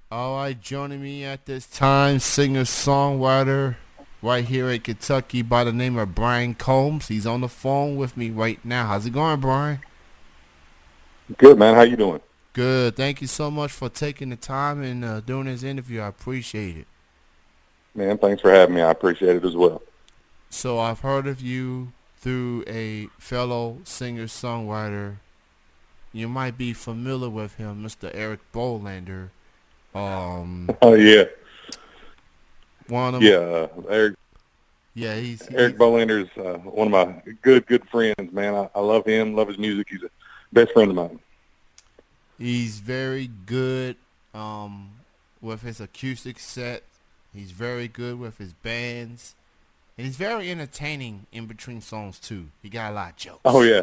All right, joining me at this time, singer-songwriter right here in Kentucky by the name of Brian Combs. He's on the phone with me right now. How's it going, Brian? Good, man. How you doing? Good. Thank you so much for taking the time and doing this interview. I appreciate it. Man, thanks for having me. I appreciate it as well. So I've heard of you through a fellow singer-songwriter. You might be familiar with him, Mr. Eric Bolander. Um, Oh yeah, one of yeah. them. Eric Yeah, he's Eric he's Bolander's one of my good friends, man. I love him. Love his music. He's a best friend of mine. He's very good with his acoustic set. He's very good with his bands. And he's very entertaining in between songs too. He got a lot of Oh jokes. yeah,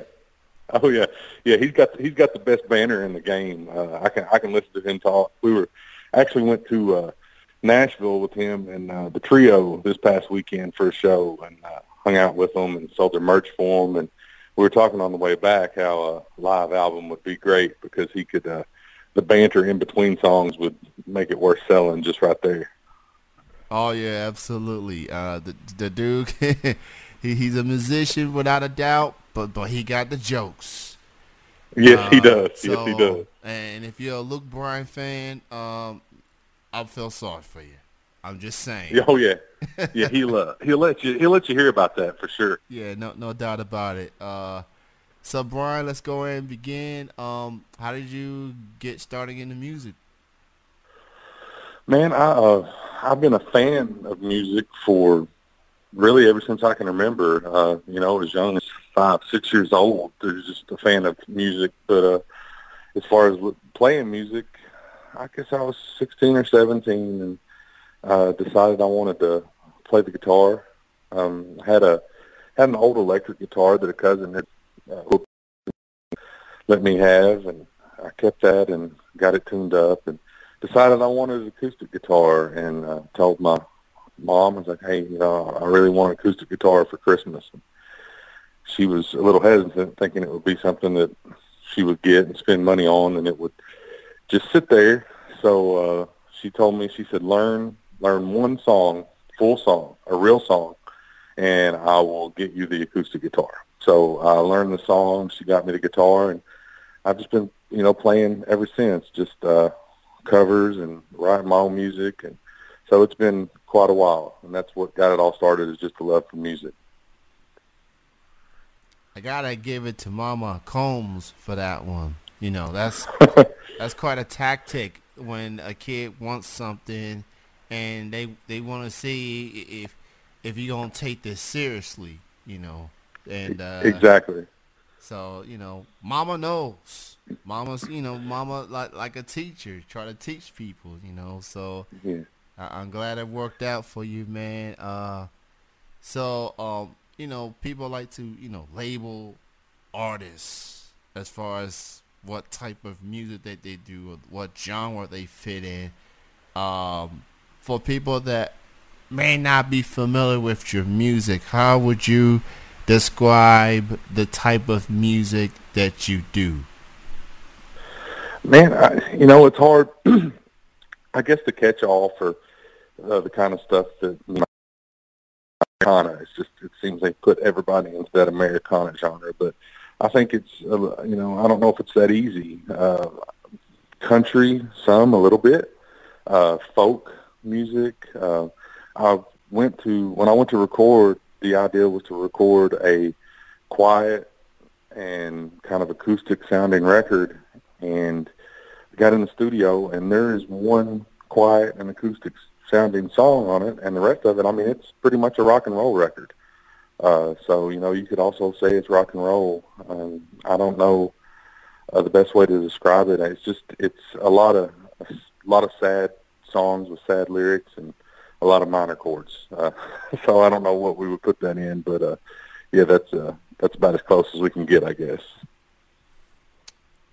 oh yeah, yeah. He's got the best banner in the game. I can listen to him talk. We were actually went to Nashville with him and the trio this past weekend for a show and hung out with them and sold their merch for them. And we were talking on the way back how a live album would be great because he could the banter in between songs would make it worth selling just right there. Oh yeah, absolutely. The dude, he's a musician without a doubt, but he got the jokes. Yes, he does. Yes, he does. And if you're a Luke Bryan fan, I feel sorry for you. I'm just saying. Yeah, oh yeah, yeah. He'll let you hear about that for sure. Yeah, no doubt about it. So Brian, let's go ahead and begin. How did you get started in the music? Man, I've been a fan of music for really ever since I can remember. As young as 5, 6 years old, there's just a fan of music. But as far as playing music, I guess I was 16 or 17 and decided I wanted to play the guitar. Had an old electric guitar that a cousin had let me have, and I kept that and got it tuned up and decided I wanted an acoustic guitar and told my mom, I was like, hey, I really want an acoustic guitar for Christmas. And she was a little hesitant, thinking it would be something that she would get and spend money on and it would just sit there. So she told me, she said, learn one song, full song, a real song, and I will get you the acoustic guitar. So I learned the song. She got me the guitar, and I've just been, playing ever since, just covers and writing my own music. And so it's been quite a while, and that's what got it all started is just a love for music. I gotta give it to Mama Combs for that one. That's quite a tactic when a kid wants something and they want to see if you're gonna take this seriously. And Exactly. so Mama knows. Mama like a teacher, try to teach people. So Yeah. I'm glad it worked out for you, man. People like to, label artists as far as what type of music that they do or what genre they fit in. For people that may not be familiar with your music, how would you describe the type of music that you do? Man, it's hard, I guess, to catch all for the kind of stuff that Americana. It seems they put everybody into that Americana genre, but I think it's, I don't know if it's that easy. Country, some, a little bit, folk music. When I went to record, the idea was to record a quiet and kind of acoustic sounding record, and got in the studio, and there is one quiet and acoustic sounding song on it, and the rest of it, it's pretty much a rock and roll record. So, you could also say it's rock and roll. I don't know the best way to describe it. It's a lot of sad songs with sad lyrics and a lot of minor chords. So I don't know what we would put that in, but yeah, that's about as close as we can get, I guess.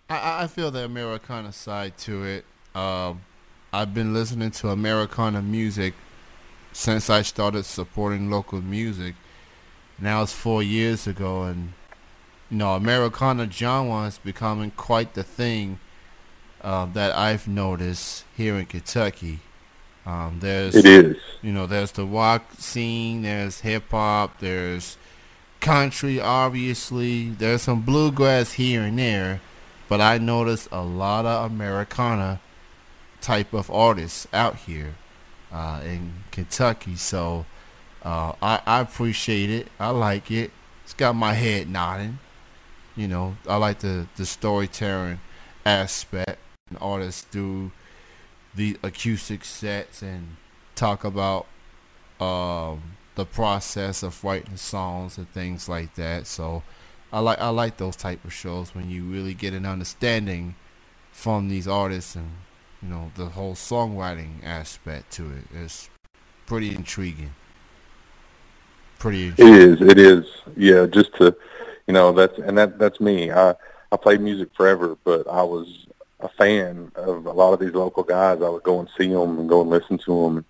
I feel the Americana side to it. I've been listening to Americana music since I started supporting local music. Now it's 4 years ago, and Americana genre is becoming quite the thing that I've noticed here in Kentucky. It There's, is. there's the rock scene, there's hip hop, there's country, obviously. There's some bluegrass here and there, but I noticed a lot of Americana type of artists out here in Kentucky. So I appreciate it. I like it. It's got my head nodding. I like the storytelling aspect. And artists do the acoustic sets and talk about the process of writing songs and things like that. So I like those type of shows when you really get an understanding from these artists and the whole songwriting aspect to it. It's pretty intriguing. Pretty It intriguing. is. It is. Yeah. Just to, that's me. I played music forever, but I was a fan of a lot of these local guys. I would go and see them and go and listen to them.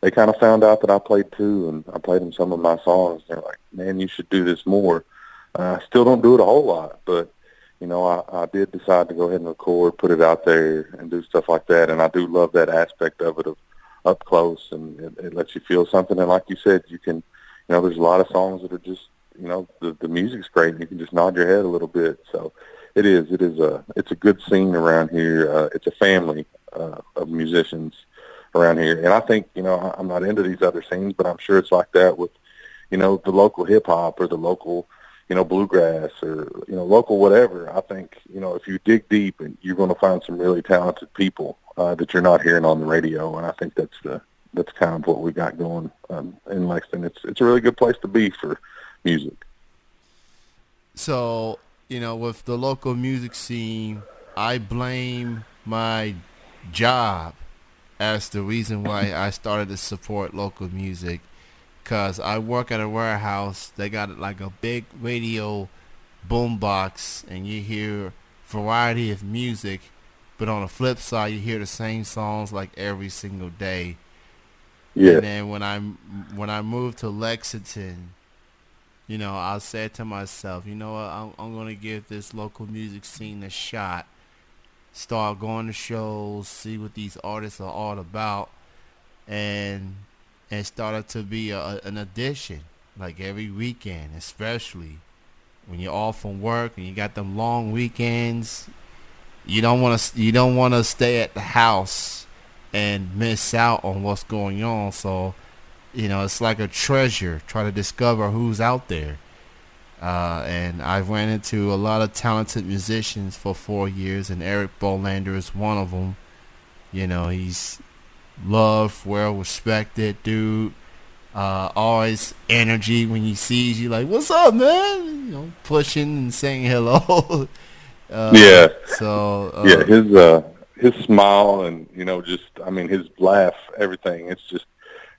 They kind of found out that I played too, and I played them some of my songs. They're like, "Man, you should do this more." I still don't do it a whole lot, but I did decide to go ahead and record, put it out there, and do stuff like that. And I do love that aspect of it, of up close, and it lets you feel something. And like you said, you can, there's a lot of songs that are just, the music's great, and you can just nod your head a little bit. So it's a good scene around here. It's a family of musicians around here, and I think, I'm not into these other scenes, but I'm sure it's like that with, the local hip hop or the local, bluegrass or, local whatever. I think, if you dig deep, and you're going to find some really talented people that you're not hearing on the radio, and I think that's kind of what we got going in Lexington. It's a really good place to be for music. So, with the local music scene, I blame my job as the reason why I started to support local music. Because I work at a warehouse. They got like a big radio boom box, and you hear variety of music. But on the flip side, you hear the same songs like every single day. And Yes. then when I moved to Lexington, I said to myself, you know what, I'm gonna give this local music scene a shot. Start going to shows, see what these artists are all about, and started to be an addition, like every weekend, especially when you're off from work and you got them long weekends. You don't want to stay at the house and miss out on what's going on. So it's like a treasure. Try to discover who's out there. And I've ran into a lot of talented musicians for 4 years, and Eric Bolander is one of them. He's loved, well respected dude. Always energy when he sees you, like, "What's up, man?" Pushing and saying hello. Yeah. So Yeah. His smile and, just, I mean, his laugh, everything. It's just,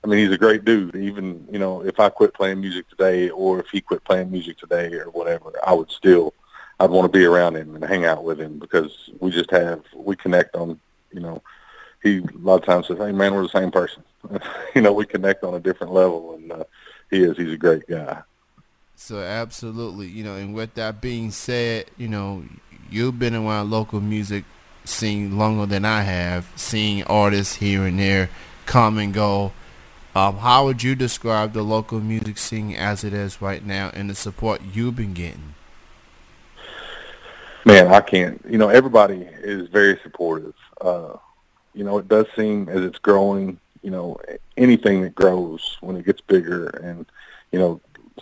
I mean, he's a great dude. Even, if I quit playing music today, or if he quit playing music today or whatever, I'd want to be around him and hang out with him, because we connect on, he a lot of times says, "Hey man, we're the same person." We connect on a different level, and he's a great guy. So absolutely, and with that being said, you've been around local music scene longer than I have, seeing artists here and there come and go. How would you describe the local music scene as it is right now and the support you've been getting? Man, I can't. Everybody is very supportive. It does seem as it's growing, anything that grows when it gets bigger, and,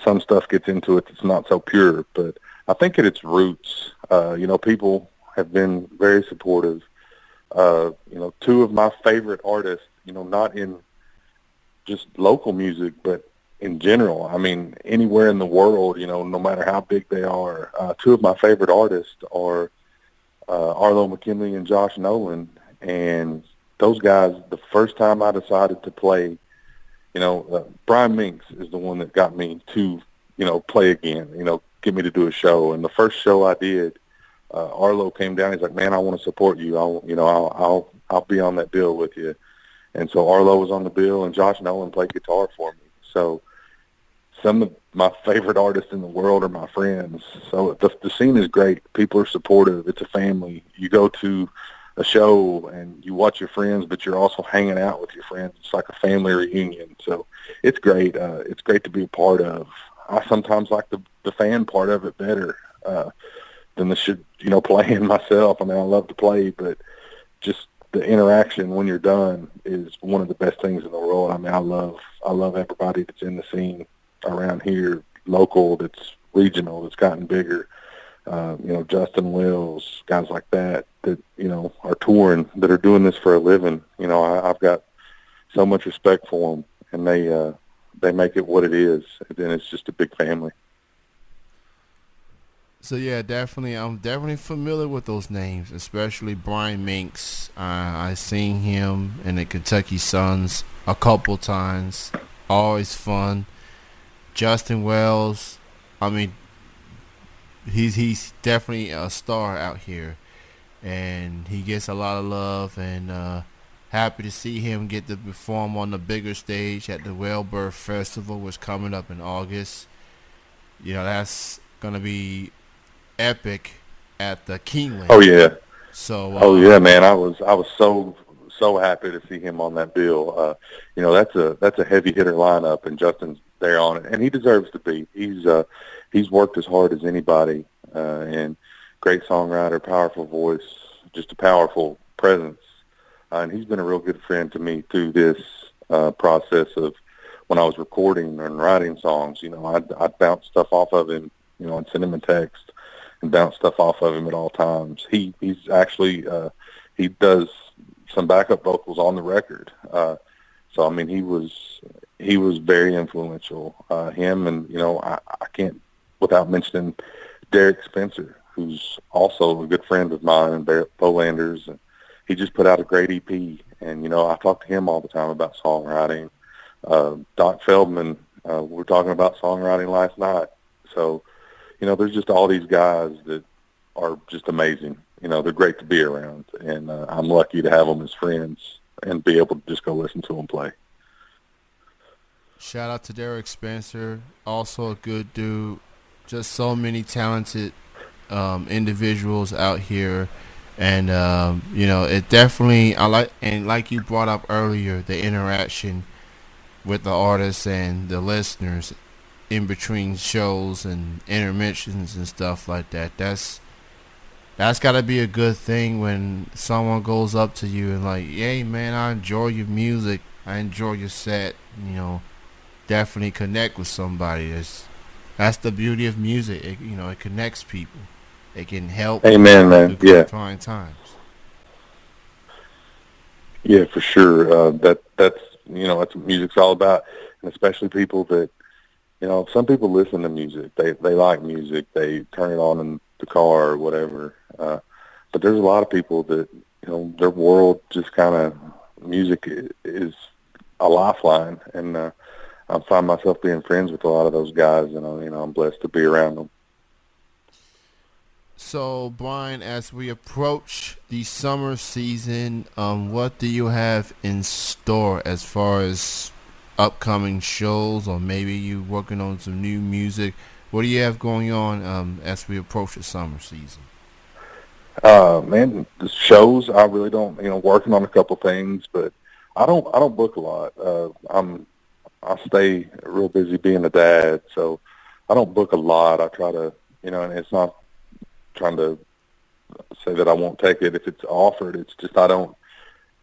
some stuff gets into it that's not so pure. But I think at its roots, people have been very supportive. Two of my favorite artists, not in just local music, but in general, I mean, anywhere in the world, no matter how big they are, two of my favorite artists are Arlo McKinley and Josh Nolan. And those guys, the first time I decided to play, Brian Minks is the one that got me to, play again, get me to do a show. And the first show I did, Arlo came down. He's like, "Man, I want to support you. I'll be on that bill with you." And so Arlo was on the bill, and Josh Nolan played guitar for me. So some of my favorite artists in the world are my friends. So the scene is great. People are supportive. It's a family. You go to a show and you watch your friends, but you're also hanging out with your friends. It's like a family reunion. So it's great. It's great to be a part of. I sometimes like the fan part of it better than playing myself. I mean, I love to play, but just the interaction when you're done is one of the best things in the world. I mean, I love everybody that's in the scene around here, local, that's regional, that's gotten bigger. Justin Wills, guys like that are touring, that are doing this for a living. I've got so much respect for them, and they make it what it is, and it's just a big family. So yeah, definitely, I'm definitely familiar with those names, especially Brian Minks. I seen him in the Kentucky Suns a couple times. Always fun. Justin Wells, I mean, he's definitely a star out here, and he gets a lot of love. And happy to see him get to perform on the bigger stage at the Wellbirth Festival, which is coming up in August. That's gonna be epic at the Keeneland. Oh yeah. So. Oh yeah, man. I was so happy to see him on that bill. That's a heavy hitter lineup, and Justin's there on it, and he deserves to be. He's worked as hard as anybody, and great songwriter, powerful voice, just a powerful presence. And he's been a real good friend to me through this process of when I was recording and writing songs. I'd bounce stuff off of him, and send him a text and bounce stuff off of him at all times. He's actually he does some backup vocals on the record. So I mean, he was very influential. Him and I can't without mentioning Derek Spencer, who's also a good friend of mine and Bolanders, and he just put out a great EP. And I talk to him all the time about songwriting. Doc Feldman, we were talking about songwriting last night. So there's just all these guys that are just amazing. They're great to be around, and I'm lucky to have them as friends and be able to just go listen to them play. Shout out to Derek Spencer, also a good dude. Just so many talented individuals out here, and it definitely like you brought up earlier, the interaction with the artists and the listeners in between shows and intermissions and stuff like that. That's got to be a good thing when someone goes up to you and like, hey man, I enjoy your music, I enjoy your set. Definitely connect with somebody. That's the beauty of music. It connects people. It can help. Amen, man. Yeah. Trying times. Yeah, for sure. That's what music's all about, and especially people that some people listen to music. They like music. They turn it on in the car or whatever. But there's a lot of people that their world just kind of music is a lifeline, and I find myself being friends with a lot of those guys, and I'm blessed to be around them. So, Brian, as we approach the summer season, what do you have in store as far as upcoming shows, or maybe you working on some new music? What do you have going on as we approach the summer season? Man, the shows, I really don't, working on a couple things, but I don't book a lot. I stay real busy being a dad, so I don't book a lot. I try to, and it's not trying to say that I won't take it if it's offered. It's just I don't,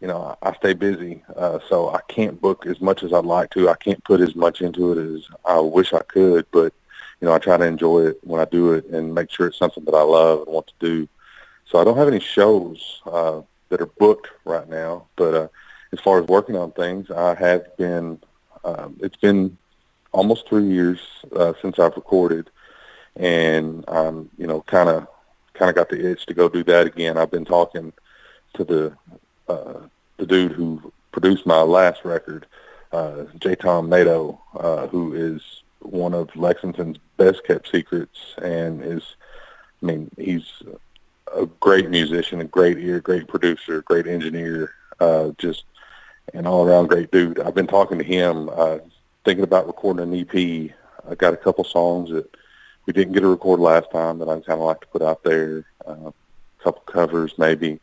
I stay busy, so I can't book as much as I'd like to. I can't put as much into it as I wish I could, but, I try to enjoy it when I do it and make sure it's something that I love and want to do. So I don't have any shows that are booked right now, but as far as working on things, I have been. It's been almost 3 years since I've recorded, and I'm, kind of got the itch to go do that again. I've been talking to the dude who produced my last record, J. Tom Nato, who is one of Lexington's best kept secrets, and he's a great musician, a great ear, great producer, great engineer, just an all-around great dude. I've been talking to him, thinking about recording an EP. I got a couple songs that we didn't get to record last time that I kind of like to put out there, a couple covers maybe,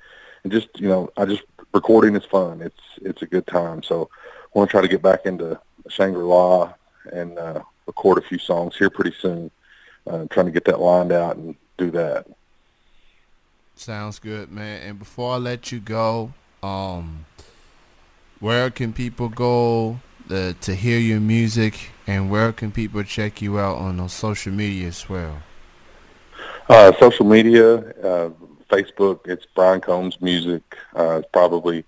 just, I just, recording is fun. It's a good time. So I want to try to get back into Shangri-La and record a few songs here pretty soon. Trying to get that lined out and do that. Sounds good, man. And before I let you go, where can people go to hear your music, and where can people check you out on those social media as well? Social media, Facebook, it's Brian Combs Music. It's probably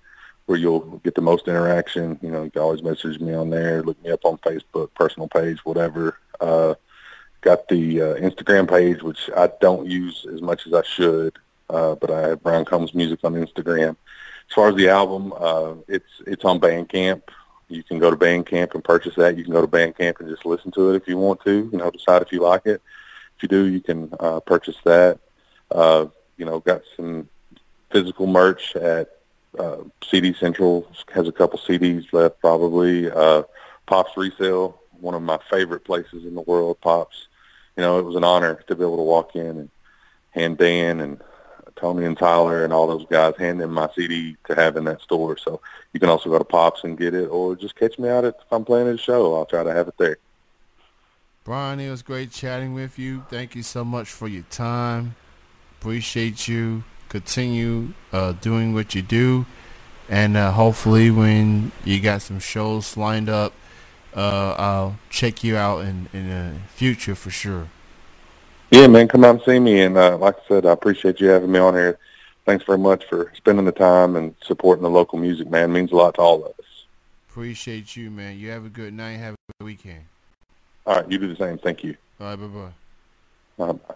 where you'll get the most interaction. You can always message me on there, look me up on Facebook, personal page, whatever. Got the Instagram page, which I don't use as much as I should, but I have Brian Combs Music on Instagram. As far as the album, it's on Bandcamp. You can go to Bandcamp and purchase that. You can go to Bandcamp and just listen to it if you want to, decide if you like it. If you do, you can purchase that. Got some physical merch at CD Central. Has a couple CDs left probably. Pops Resale, one of my favorite places in the world, Pops. It was an honor to be able to walk in and hand Dan and Tony and Tyler and all those guys, hand them my CD to have in that store. So you can also go to Pops and get it, or just catch me out if I'm playing at a show. I'll try to have it there. Brian, it was great chatting with you. Thank you so much for your time. Appreciate you. Continue doing what you do. And hopefully when you got some shows lined up, I'll check you out in the future for sure. Yeah, man, come out and see me. And like I said, I appreciate you having me on here. Thanks very much for spending the time and supporting the local music, man. It means a lot to all of us. Appreciate you, man. You have a good night. Have a good weekend. All right, you do the same. Thank you. All right, bye-bye. Bye.